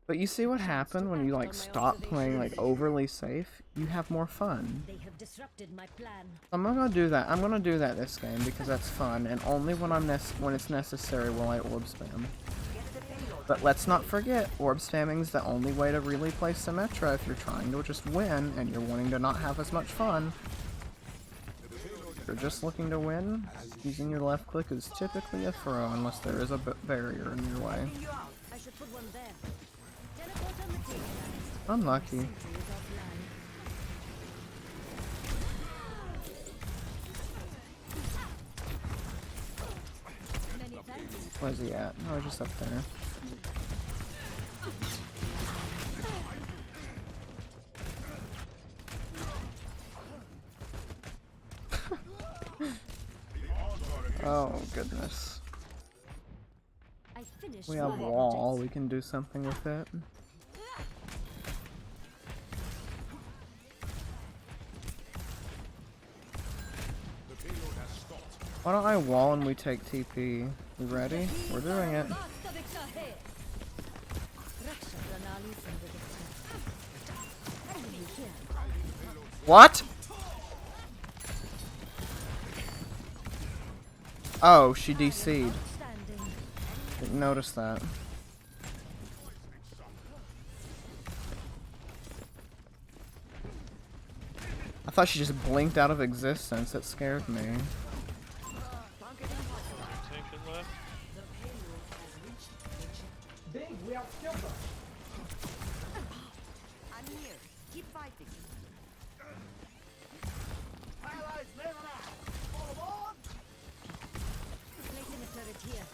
But you see what happened when you like stop playing like overly safe? You have more fun. They have disrupted my plan. I'm gonna do that. I'm gonna do that this game because that's fun, and only when when it's necessary will I orb spam. But let's not forget, orb spamming is the only way to really play Symmetra if you're trying to just win and you're wanting to not have as much fun. If you're just looking to win, using your left click is typically a throw unless there is a barrier in your way. I should put one there. Teleporter materialized. Unlucky. Sentry is offline. Many thanks. Where's he at? Oh, just up there. Oh, goodness. I finished We have my wall. objectives. We can do something with it. Why don't I wall and we take TP? We ready? We're doing it. What? Oh, she DC'd. Didn't notice that. I thought she just blinked out of existence. It scared me. I'm here. Keep fighting. Placing a turret here.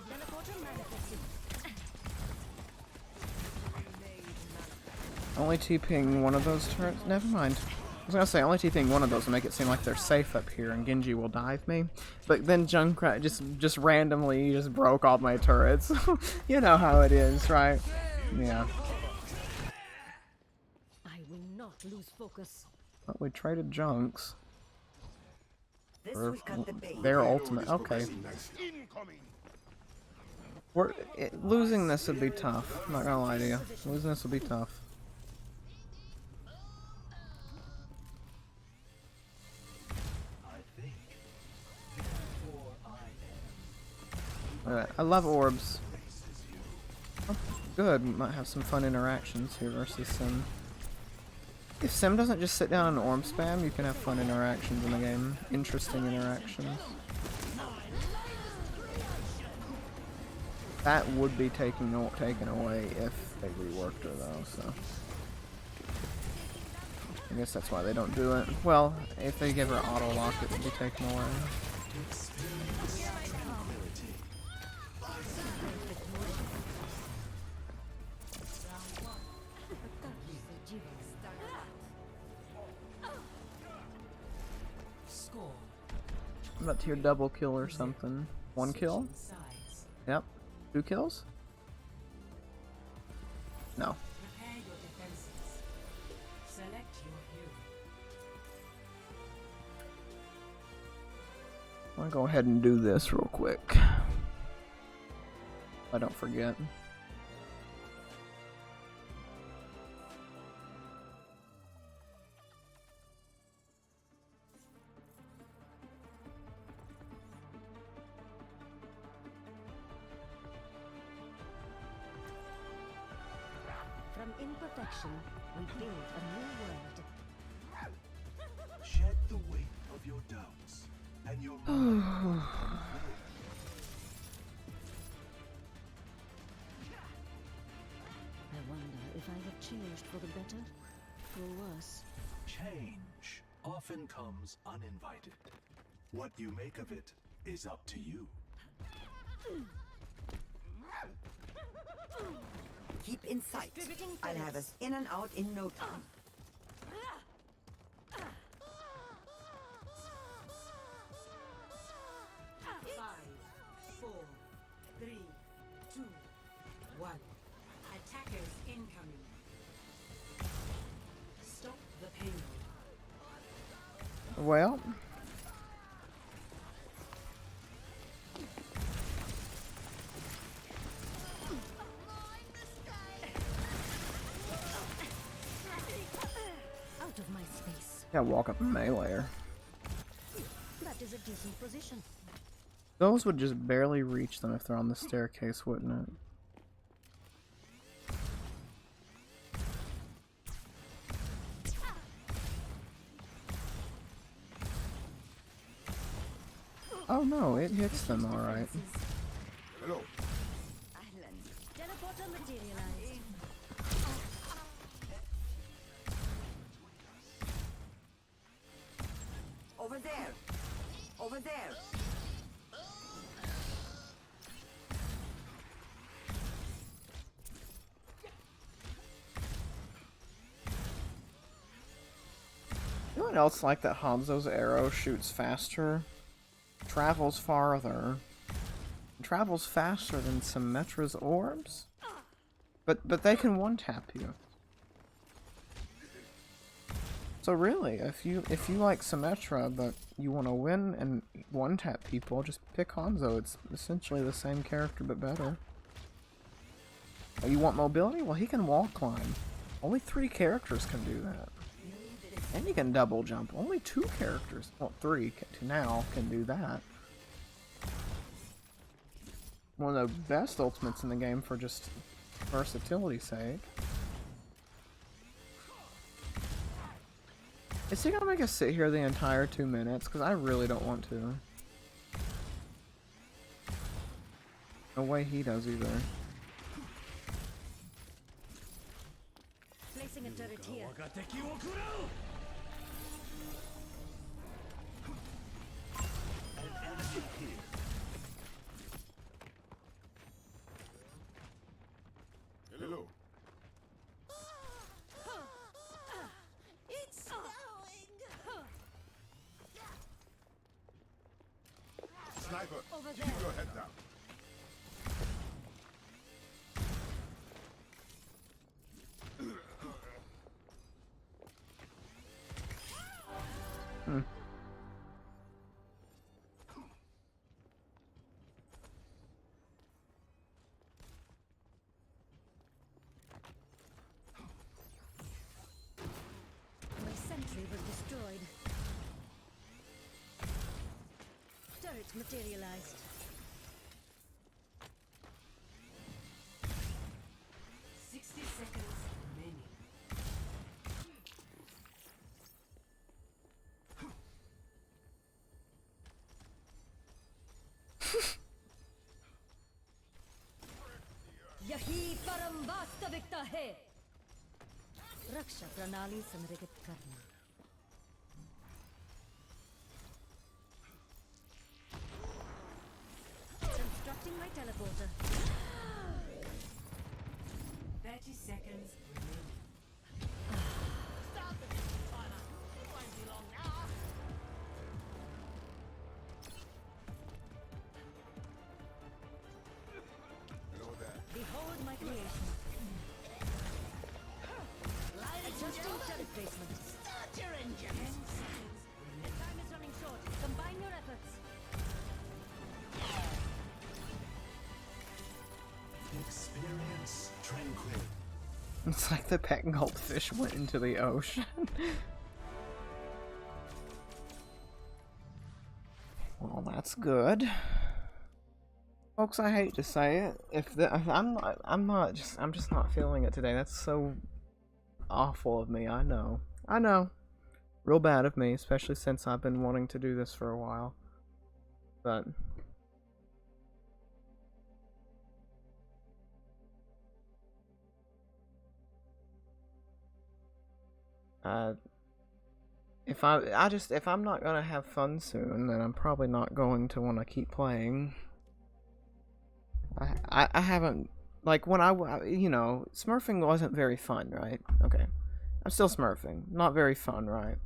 Teleporter manifesting. Only TPing one of those turrets? Never mind. I was gonna say, only TPing one of those will make it seem like they're safe up here and Genji will dive me. But then Junkrat just randomly just broke all my turrets. You know how it is, right? Yeah. I will not lose focus. But we traded junks. This Or will cut the bait. their Payload ultimate. is Okay. progressing nicely. Losing this would be tough. I'm not gonna lie to you. Losing this would be tough. Alright, I love orbs. Oh, good, we might have some fun interactions here versus Sim. If Sim doesn't just sit down and orb spam, you can have fun interactions in the game. Interesting interactions. That would be taken away if they reworked her though, so. I guess that's why they don't do it. Well, if they give her auto lock, it would be taken away. Score. I'm about to hear double kill or something. 1 kill? Sides. Yep. 2 kills? No. Prepare your defenses. Select your hero. I'm gonna go ahead and do this real quick. If I don't forget. From imperfection, we build a new world. Shed the weight of your doubts, and your I wonder if I have changed for the better or worse. change often comes uninvited. What you make of it is up to you. Keep in sight. I'll have us in and out in no time. 4, 3, 2, 1. Attackers incoming. Stop the payload. Well. Out of my space. Gotta walk up and melee her. That is a decent position. Those would just barely reach them if they're on the staircase, wouldn't it? Oh no, it hits them alright. Hello. Teleporter materialized. Over there. Over there. You know what else like that Hanzo's arrow shoots faster? Travels farther. Travels faster than Symmetra's orbs? But they can one-tap you. So really, if you like Symmetra but you want to win and one-tap people, just pick Hanzo. It's essentially the same character but better. Oh, you want mobility? Well, he can wall climb. Only 3 characters can do that. And he can double jump. Only 2 characters, well 3 now can do that. One of the best ultimates in the game for just versatility's sake. Is he gonna make us sit here the entire 2 minutes? Because I really don't want to. No way he does either. Hello. It's snowing! Sniper, Over keep there. your head down. My sentry was destroyed. Turret materialized. Sixty seconds remaining. यही परम वास्तविकता है। रक्षा प्रणाली संरेखित करना। Constructing my teleporter. 30 seconds remaining. Hello there. Behold my creation. Adjusting turret placement. Start your engine! 10 seconds remaining. Time is running short. Combine your efforts. Experience tranquility. It's like the pet goldfish went into the ocean. Well, that's good. Folks, I hate to say it. I'm just not feeling it today. That's so awful of me. I know. Real bad of me, especially since I've been wanting to do this for a while. But if I'm not gonna have fun soon, then I'm probably not going to want to keep playing. I haven't, like, when smurfing wasn't very fun, right? Okay, I'm still smurfing, not very fun, right?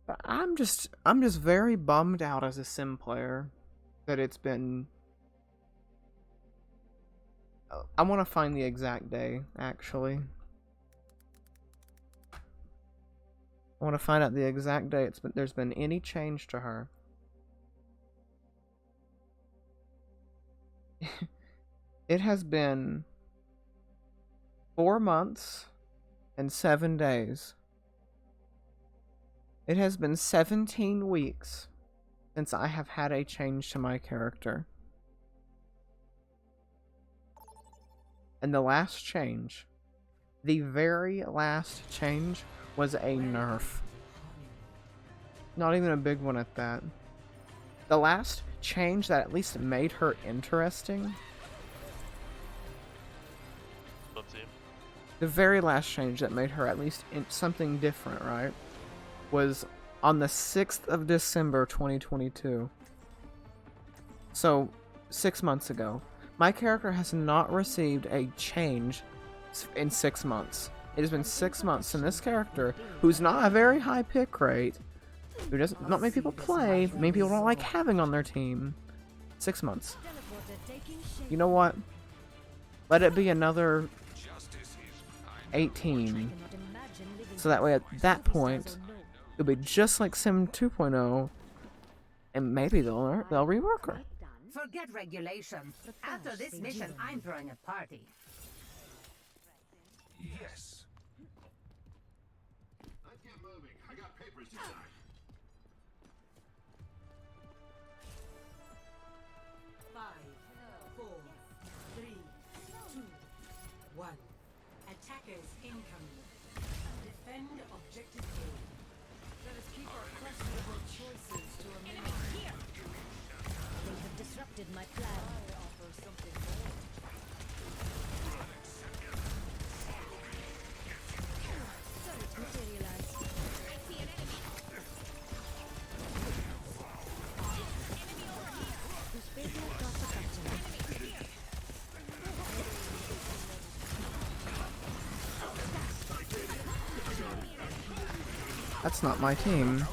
But I'm just very bummed out as a sim player that it's been. I want to find the exact day, actually. I want to find out the exact day there's been any change to her. It has been 4 months and 7 days. It has been 17 weeks since I have had a change to my character. And the last change, the very last change, was a nerf. Not even a big one at that. The last change that at least made her interesting, the very last change that made her at least something different, right, was on the 6th of December 2022. So, 6 months ago. My character has not received a change in 6 months. It has been 6 months, and this character, who's not a very high pick rate, who doesn't, not many people play, many people don't like having on their team. 6 months. You know what? Let it be another 18. So that way, at that point, it'll be just like Sim 2.0, and maybe they'll rework her. Forget regulation. After this mission, I'm throwing a party. Yes. Let's get moving. I got papers to sign. Five, 4, 3, 2, 1. Attackers incoming. Defend objective A. Let us keep our questionable choices to a minimum. They have disrupted my plan. I offer something more. Turret materialized. That's not my team.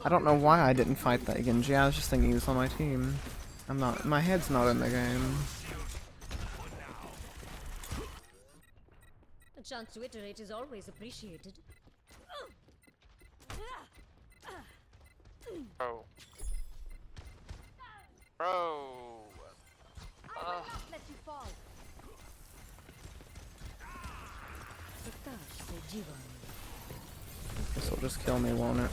I don't know why I didn't fight that Genji. I was just thinking he was on my team. I'm not. My head's not in the game. A chance to iterate is always appreciated. Bro. Bro. Let you fall. Prakash se jivan. This will just kill me, won't it?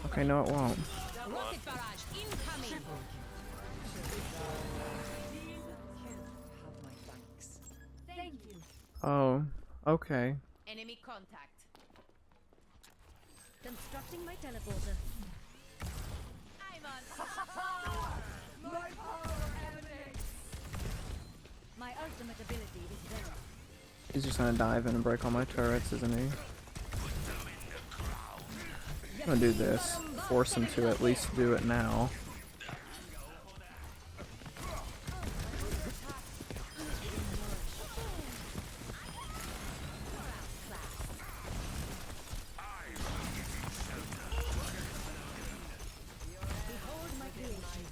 Okay, no, it won't. Rocket barrage incoming. Have my thanks. Thank you. Oh, okay. Enemy contact. Constructing my teleporter. I'm on. My ultimate ability is there. He's just gonna dive in and break all my turrets, isn't he? I'm gonna do this. Force him to at least do it now. Behold my creation.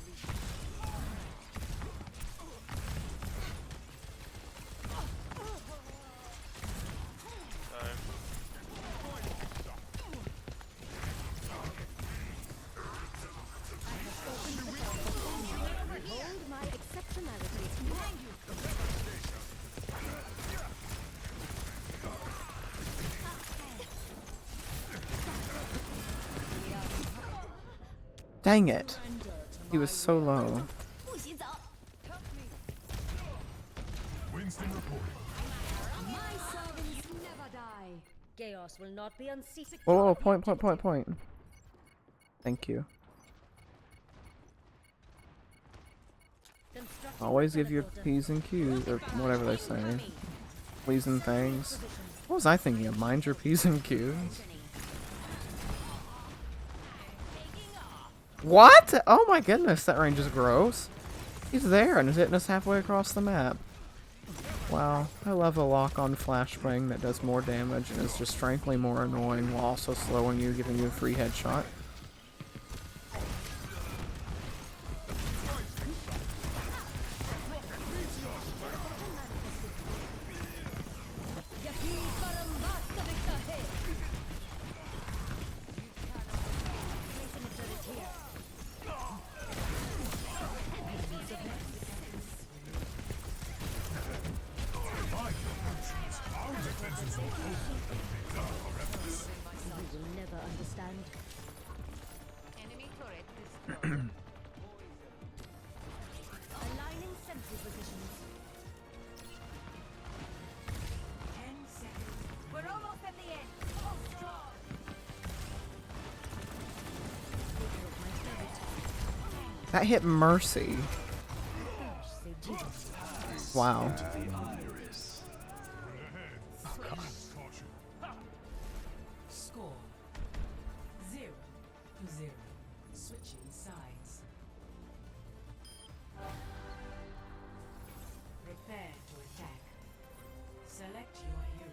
Behold my exceptionality. Dang it! He was so low. Winston reporting. My servants never die. Chaos will not be unseated. Whoa, point. Thank you. Always give your P's and Q's, or whatever they say. Please and things. What was I thinking of? Mind your P's and Q's? What? Oh my goodness, that range is gross. He's there and is hitting us halfway across the map. Wow, I love a lock-on flashbang that does more damage and is just frankly more annoying while also slowing you, giving you a free headshot. You will never understand. Enemy turret destroyed. Aligning sentry positions. 10 seconds. We're almost at the end. That hit Mercy. Prakash se jivan. Wow. Score 0-0. Switching sides. Prepare to attack. Select your hero.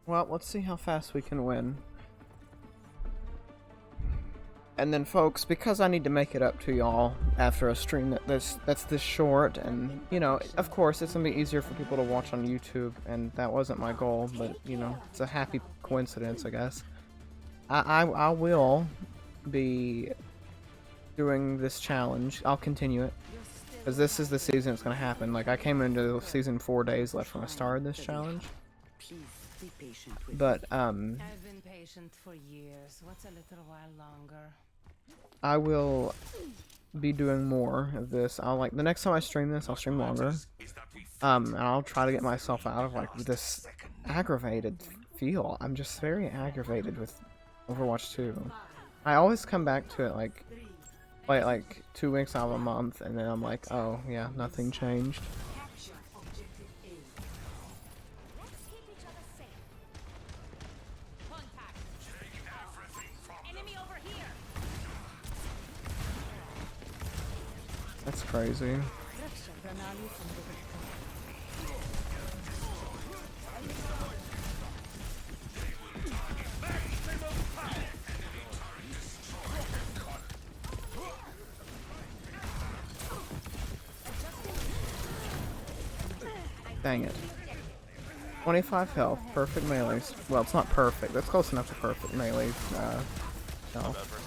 Well, let's see how fast we can win. And then, folks, because I need to make it up to y'all after a stream that's this short, and, you know, of course, it's gonna be easier for people to watch on YouTube, and that wasn't my goal, but, you know, it's a happy coincidence, I guess. I will be doing this challenge. I'll continue it. Because this is the season it's gonna happen. Like, I came into season 4 days left when I started this challenge. Please be patient with But, I've been patient for years. What's a little while longer? I will be doing more of this. The next time I stream this, I'll stream longer. And I'll try to get myself out of, like, this aggravated feel. I'm just very aggravated with Overwatch 2. I always come back to it, like, play it, like, 2 weeks out of a month, and then I'm like, oh, yeah, nothing changed. Capture objective That's crazy. Dang it. 25 health, perfect melee. Well, it's not perfect. That's close enough to perfect melee. Health.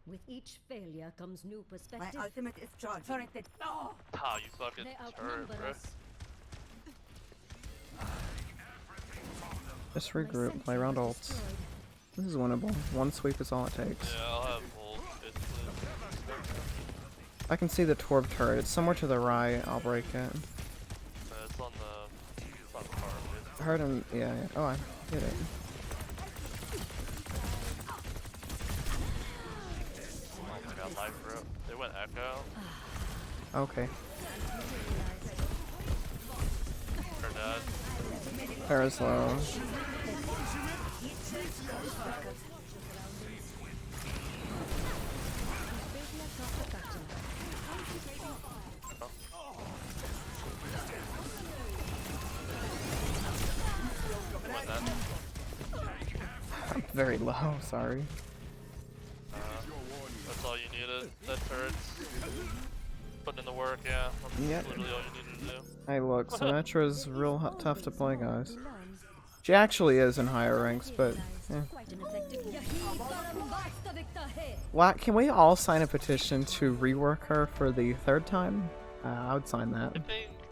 With each failure comes new My perspective. ultimate is charged. Turret that. Oh! How you fucking They turret, outnumber bro. us. Just My regroup, play sentry around was ults. destroyed. This is winnable. One sweep is all it takes. Yeah, I'll have ult, basically. I can see the Torb turret. It's somewhere to the right. I'll break it. It's on the car, dude. Heard him. Yeah. Oh, I hit it. Oh my god, life bro. They went Echo. Okay. Her dad. Para's low. Went that. I'm very low. Sorry. That's all you needed. That turret's putting in the work, yeah. That's Yep. literally all you needed to do. Hey, look. Symmetra's real tough to play, guys. She actually is in higher ranks, but eh. Quite an effective Why, can we all sign a petition to rework her for the third time? I would sign that.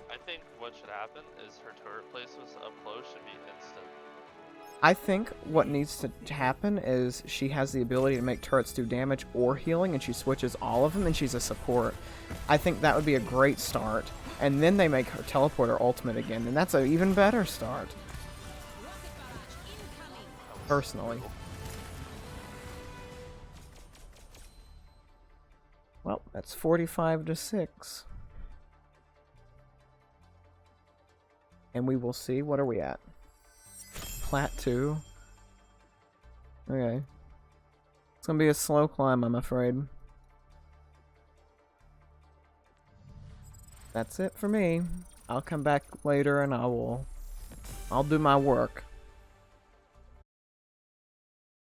I think what should happen is her turret placements up close should be instant. I think what needs to happen is she has the ability to make turrets do damage or healing, and she switches all of them, and she's a support. I think that would be a great start. And then they make her teleporter ultimate again, and that's an even better start. Personally. Well, that's 45 to 6. And we will see. What are we at? Plat 2. Okay. It's gonna be a slow climb, I'm afraid. That's it for me. I'll come back later and I'll do my work.